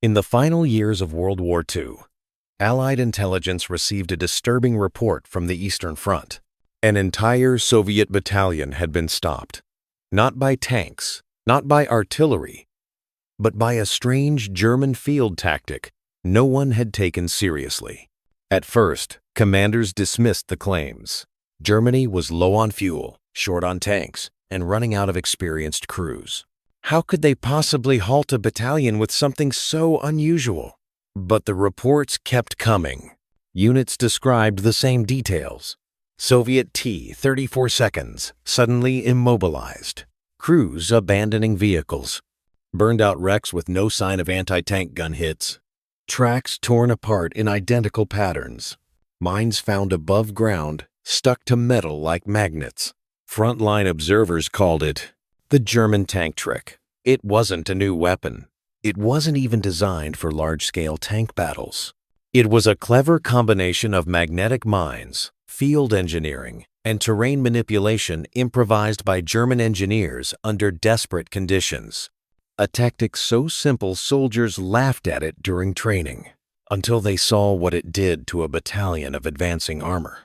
In the final years of World War II, Allied intelligence received a disturbing report from the Eastern Front. An entire Soviet battalion had been stopped, not by tanks, not by artillery, but by a strange German field tactic no one had taken seriously. At first, commanders dismissed the claims. Germany was low on fuel, short on tanks, and running out of experienced crews. How could they possibly halt a battalion with something so unusual? But the reports kept coming. Units described the same details. Soviet T-34 seconds suddenly immobilized. Crews abandoning vehicles. Burned-out wrecks with no sign of anti-tank gun hits. Tracks torn apart in identical patterns. Mines found above ground, stuck to metal like magnets. Frontline observers called it the German tank trick. It wasn't a new weapon. It wasn't even designed for large-scale tank battles. It was a clever combination of magnetic mines, field engineering, and terrain manipulation improvised by German engineers under desperate conditions. A tactic so simple soldiers laughed at it during training, until they saw what it did to a battalion of advancing armor.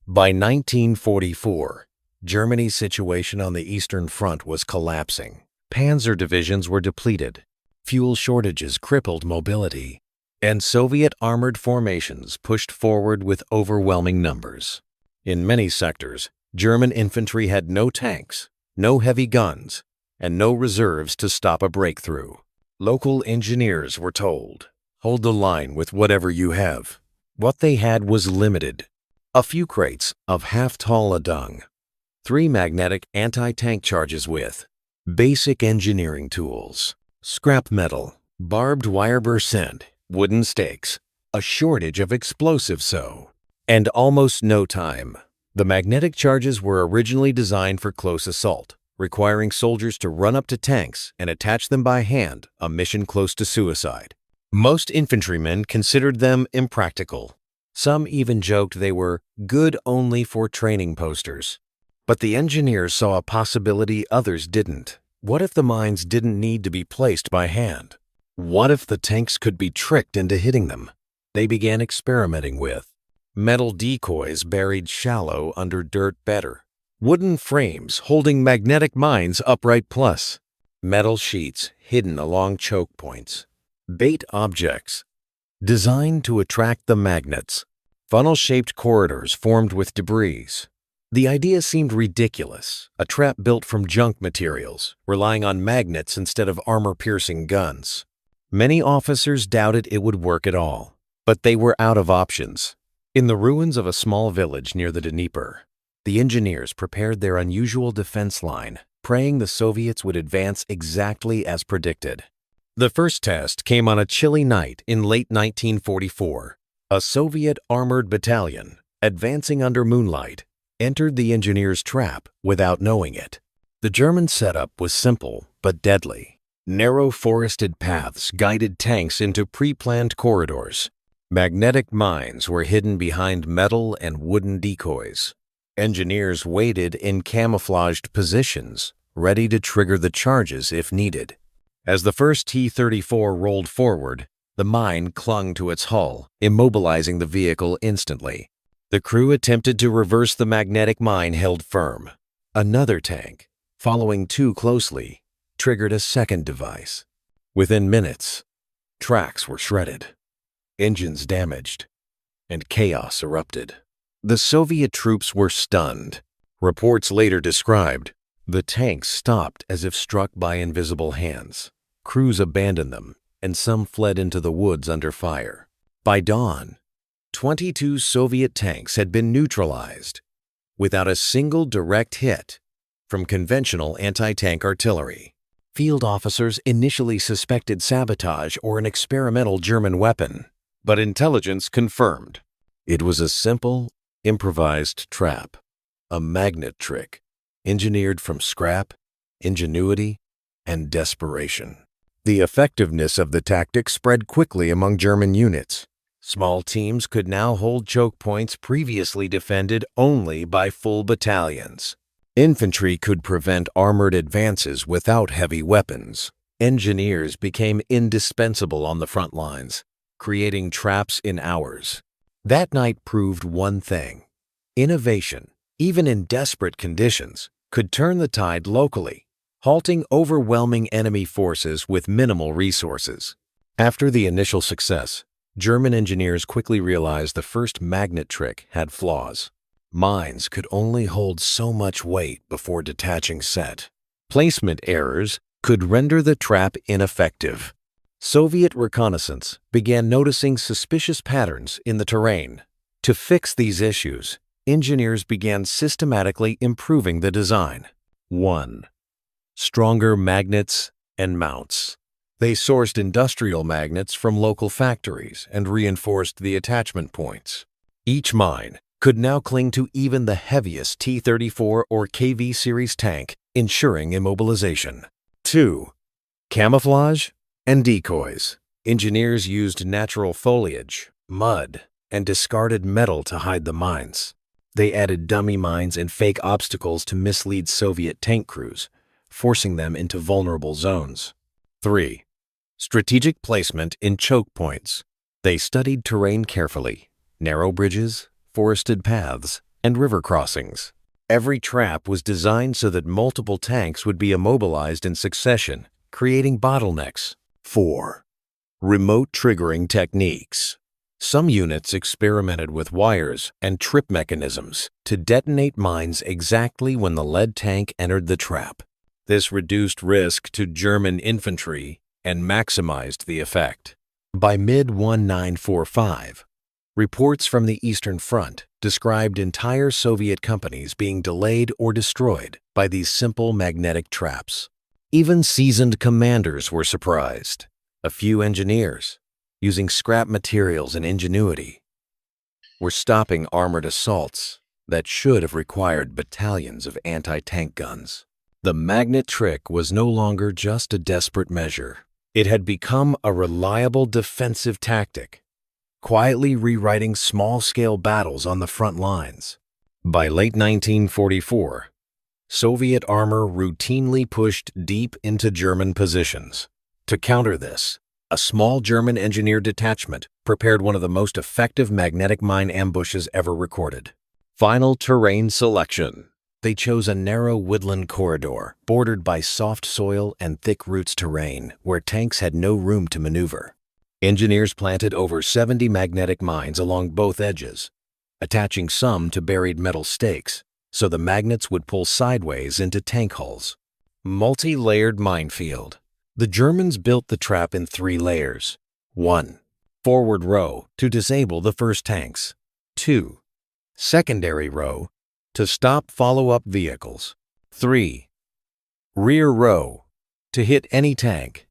By 1944, Germany's situation on the Eastern Front was collapsing. Panzer divisions were depleted. Fuel shortages crippled mobility, and Soviet armored formations pushed forward with overwhelming numbers. In many sectors, German infantry had no tanks, no heavy guns, and no reserves to stop a breakthrough. Local engineers were told, "Hold the line with whatever you have." What they had was limited. A few crates of half-tall dung, 3 magnetic anti-tank charges with basic engineering tools, scrap metal, barbed wire burst, wooden stakes, a shortage of explosives and almost no time. The magnetic charges were originally designed for close assault, requiring soldiers to run up to tanks and attach them by hand, a mission close to suicide. Most infantrymen considered them impractical. Some even joked they were good only for training posters. But the engineers saw a possibility others didn't. What if the mines didn't need to be placed by hand? What if the tanks could be tricked into hitting them? They began experimenting with metal decoys buried shallow under dirt better, wooden frames holding magnetic mines upright plus, metal sheets hidden along choke points, bait objects designed to attract the magnets, funnel-shaped corridors formed with debris. The idea seemed ridiculous, a trap built from junk materials, relying on magnets instead of armor-piercing guns. Many officers doubted it would work at all, but they were out of options. In the ruins of a small village near the Dnieper, the engineers prepared their unusual defense line, praying the Soviets would advance exactly as predicted. The first test came on a chilly night in late 1944. A Soviet armored battalion, advancing under moonlight, entered the engineers' trap without knowing it. The German setup was simple but deadly. Narrow forested paths guided tanks into pre-planned corridors. Magnetic mines were hidden behind metal and wooden decoys. Engineers waited in camouflaged positions, ready to trigger the charges if needed. As the first T-34 rolled forward, the mine clung to its hull, immobilizing the vehicle instantly. The crew attempted to reverse the magnetic mine held firm. Another tank, following too closely, triggered a second device. Within minutes, tracks were shredded, engines damaged, and chaos erupted. The Soviet troops were stunned. Reports later described, the tanks stopped as if struck by invisible hands. Crews abandoned them, and some fled into the woods under fire. By dawn, 22 Soviet tanks had been neutralized, without a single direct hit from conventional anti-tank artillery. Field officers initially suspected sabotage or an experimental German weapon, but intelligence confirmed it was a simple, improvised trap, a magnet trick, engineered from scrap, ingenuity, and desperation. The effectiveness of the tactic spread quickly among German units. Small teams could now hold choke points previously defended only by full battalions. Infantry could prevent armored advances without heavy weapons. Engineers became indispensable on the front lines, creating traps in hours. That night proved one thing: innovation, even in desperate conditions, could turn the tide locally, halting overwhelming enemy forces with minimal resources. After the initial success, German engineers quickly realized the first magnet trick had flaws. Mines could only hold so much weight before detaching set. Placement errors could render the trap ineffective. Soviet reconnaissance began noticing suspicious patterns in the terrain. To fix these issues, engineers began systematically improving the design. 1. Stronger magnets and mounts. They sourced industrial magnets from local factories and reinforced the attachment points. Each mine could now cling to even the heaviest T-34 or KV series tank, ensuring immobilization. 2. Camouflage and decoys. Engineers used natural foliage, mud, and discarded metal to hide the mines. They added dummy mines and fake obstacles to mislead Soviet tank crews, forcing them into vulnerable zones. 3. Strategic placement in choke points. They studied terrain carefully: narrow bridges, forested paths, and river crossings. Every trap was designed so that multiple tanks would be immobilized in succession, creating bottlenecks. 4. Remote triggering techniques. Some units experimented with wires and trip mechanisms to detonate mines exactly when the lead tank entered the trap. This reduced risk to German infantry and maximized the effect. By mid-1945, reports from the Eastern Front described entire Soviet companies being delayed or destroyed by these simple magnetic traps. Even seasoned commanders were surprised. A few engineers, using scrap materials and ingenuity, were stopping armored assaults that should have required battalions of anti-tank guns. The magnet trick was no longer just a desperate measure. It had become a reliable defensive tactic, quietly rewriting small-scale battles on the front lines. By late 1944, Soviet armor routinely pushed deep into German positions. To counter this, a small German engineer detachment prepared one of the most effective magnetic mine ambushes ever recorded. Final terrain selection. They chose a narrow woodland corridor bordered by soft soil and thick roots terrain where tanks had no room to maneuver. Engineers planted over 70 magnetic mines along both edges, attaching some to buried metal stakes so the magnets would pull sideways into tank hulls. Multi-layered minefield. The Germans built the trap in 3 layers. 1. Forward row to disable the first tanks. 2. Secondary row to stop follow-up vehicles. 3. Rear row to hit any tank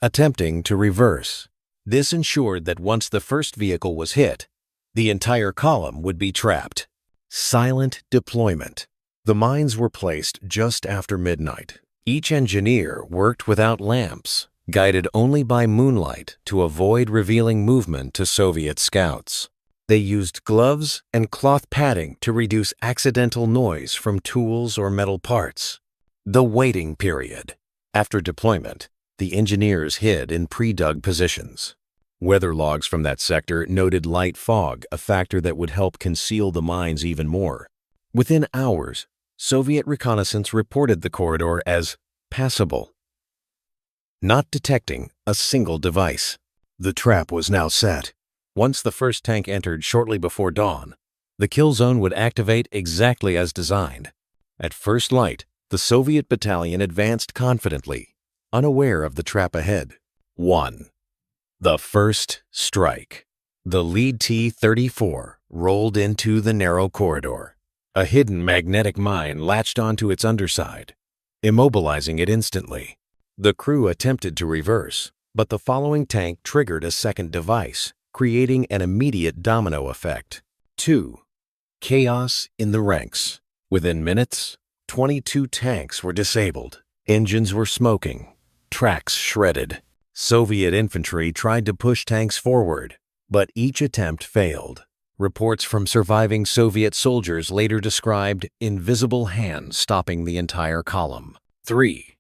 attempting to reverse. This ensured that once the first vehicle was hit, the entire column would be trapped. Silent deployment. The mines were placed just after midnight. Each engineer worked without lamps, guided only by moonlight to avoid revealing movement to Soviet scouts. They used gloves and cloth padding to reduce accidental noise from tools or metal parts. The waiting period. After deployment, the engineers hid in pre-dug positions. Weather logs from that sector noted light fog, a factor that would help conceal the mines even more. Within hours, Soviet reconnaissance reported the corridor as passable, not detecting a single device. The trap was now set. Once the first tank entered shortly before dawn, the kill zone would activate exactly as designed. At first light, the Soviet battalion advanced confidently, unaware of the trap ahead. 1. The first strike. The lead T-34 rolled into the narrow corridor. A hidden magnetic mine latched onto its underside, immobilizing it instantly. The crew attempted to reverse, but the following tank triggered a second device, creating an immediate domino effect. 2. Chaos in the ranks. Within minutes, 22 tanks were disabled. Engines were smoking, tracks shredded. Soviet infantry tried to push tanks forward, but each attempt failed. Reports from surviving Soviet soldiers later described invisible hands stopping the entire column. 3.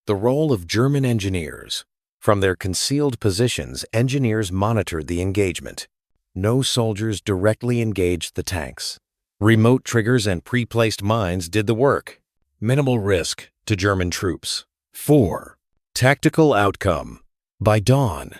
The role of German engineers. From their concealed positions, engineers monitored the engagement. No soldiers directly engaged the tanks. Remote triggers and pre-placed mines did the work. Minimal risk to German troops. 4. Tactical outcome. By dawn,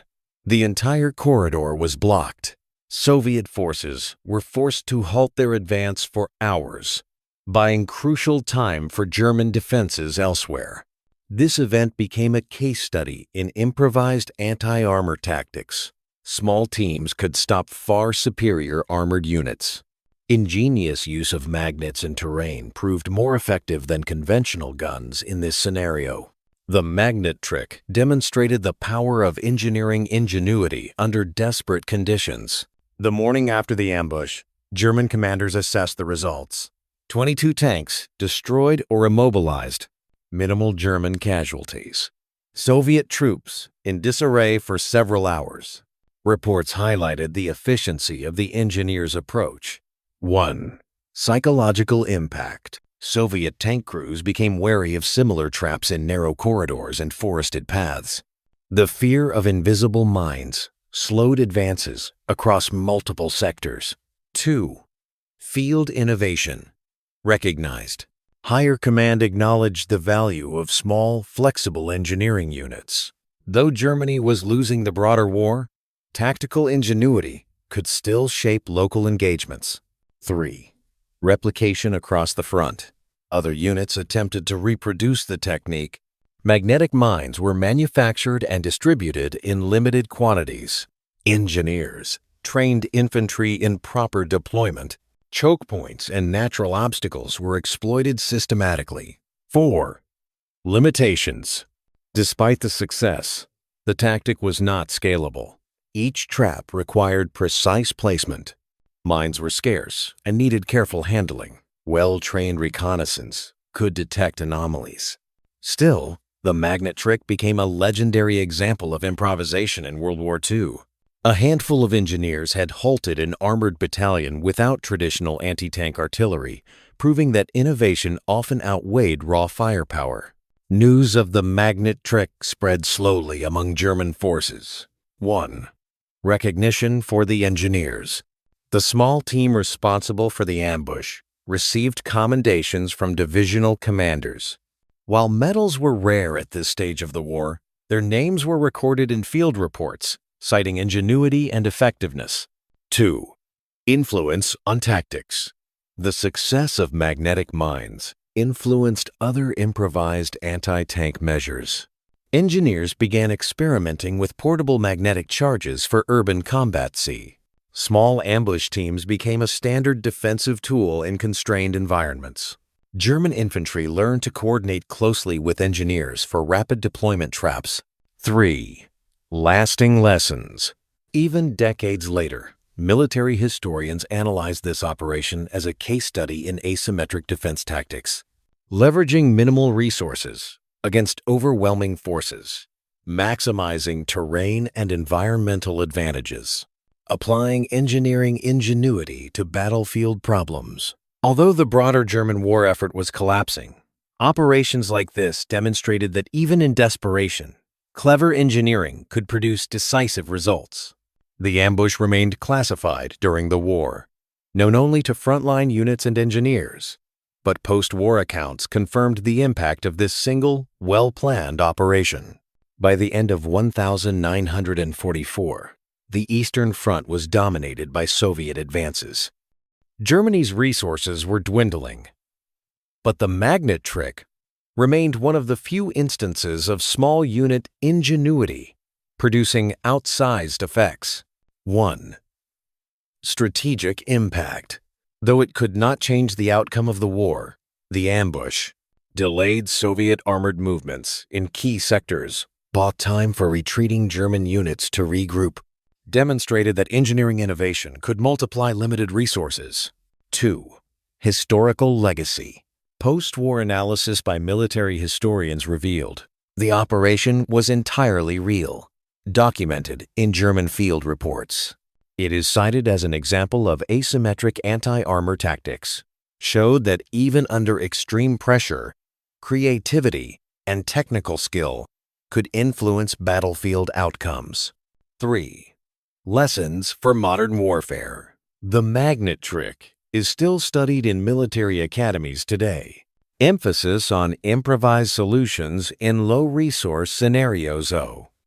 the entire corridor was blocked. Soviet forces were forced to halt their advance for hours, buying crucial time for German defenses elsewhere. This event became a case study in improvised anti-armor tactics. Small teams could stop far superior armored units. Ingenious use of magnets in terrain proved more effective than conventional guns in this scenario. The magnet trick demonstrated the power of engineering ingenuity under desperate conditions. The morning after the ambush, German commanders assessed the results. 22 tanks destroyed or immobilized. Minimal German casualties. Soviet troops in disarray for several hours. Reports highlighted the efficiency of the engineers' approach. 1. Psychological impact. Soviet tank crews became wary of similar traps in narrow corridors and forested paths. The fear of invisible mines slowed advances across multiple sectors. 2. Field innovation. Recognized. Higher command acknowledged the value of small, flexible engineering units. Though Germany was losing the broader war, tactical ingenuity could still shape local engagements. 3. Replication across the front. Other units attempted to reproduce the technique. Magnetic mines were manufactured and distributed in limited quantities. Engineers trained infantry in proper deployment. Choke points and natural obstacles were exploited systematically. 4. Limitations. Despite the success, the tactic was not scalable. Each trap required precise placement. Mines were scarce and needed careful handling. Well-trained reconnaissance could detect anomalies. Still, the magnet trick became a legendary example of improvisation in World War II. A handful of engineers had halted an armored battalion without traditional anti-tank artillery, proving that innovation often outweighed raw firepower. News of the magnet trick spread slowly among German forces. 1. Recognition for the engineers. The small team responsible for the ambush received commendations from divisional commanders. While medals were rare at this stage of the war, their names were recorded in field reports, citing ingenuity and effectiveness. 2. Influence on tactics. The success of magnetic mines influenced other improvised anti-tank measures. Engineers began experimenting with portable magnetic charges for urban combat. Small ambush teams became a standard defensive tool in constrained environments. German infantry learned to coordinate closely with engineers for rapid deployment traps. 3. Lasting lessons. Even decades later, military historians analyze this operation as a case study in asymmetric defense tactics. Leveraging minimal resources against overwhelming forces. Maximizing terrain and environmental advantages. Applying engineering ingenuity to battlefield problems. Although the broader German war effort was collapsing, operations like this demonstrated that even in desperation, clever engineering could produce decisive results. The ambush remained classified during the war, known only to frontline units and engineers, but post-war accounts confirmed the impact of this single, well-planned operation. By the end of 1944, the Eastern Front was dominated by Soviet advances. Germany's resources were dwindling, but the magnet trick remained one of the few instances of small unit ingenuity, producing outsized effects. 1. Strategic impact. Though it could not change the outcome of the war, the ambush delayed Soviet armored movements in key sectors, bought time for retreating German units to regroup, demonstrated that engineering innovation could multiply limited resources. 2. Historical legacy. Post-war analysis by military historians revealed the operation was entirely real, documented in German field reports. It is cited as an example of asymmetric anti-armor tactics, showed that even under extreme pressure, creativity and technical skill could influence battlefield outcomes. 3. Lessons for modern warfare. The magnet trick is still studied in military academies today. Emphasis on improvised solutions in low-resource scenarios.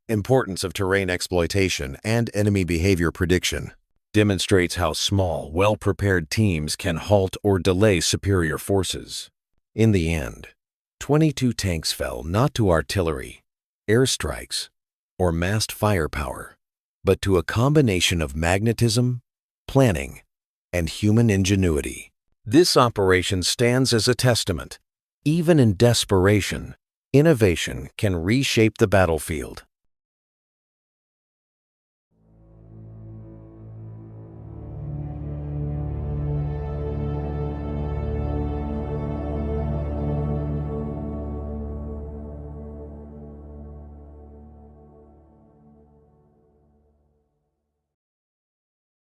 Importance of terrain exploitation and enemy behavior prediction demonstrates how small, well-prepared teams can halt or delay superior forces. In the end, 22 tanks fell not to artillery, airstrikes, or massed firepower, but to a combination of magnetism, planning, and human ingenuity. This operation stands as a testament. Even in desperation, innovation can reshape the battlefield.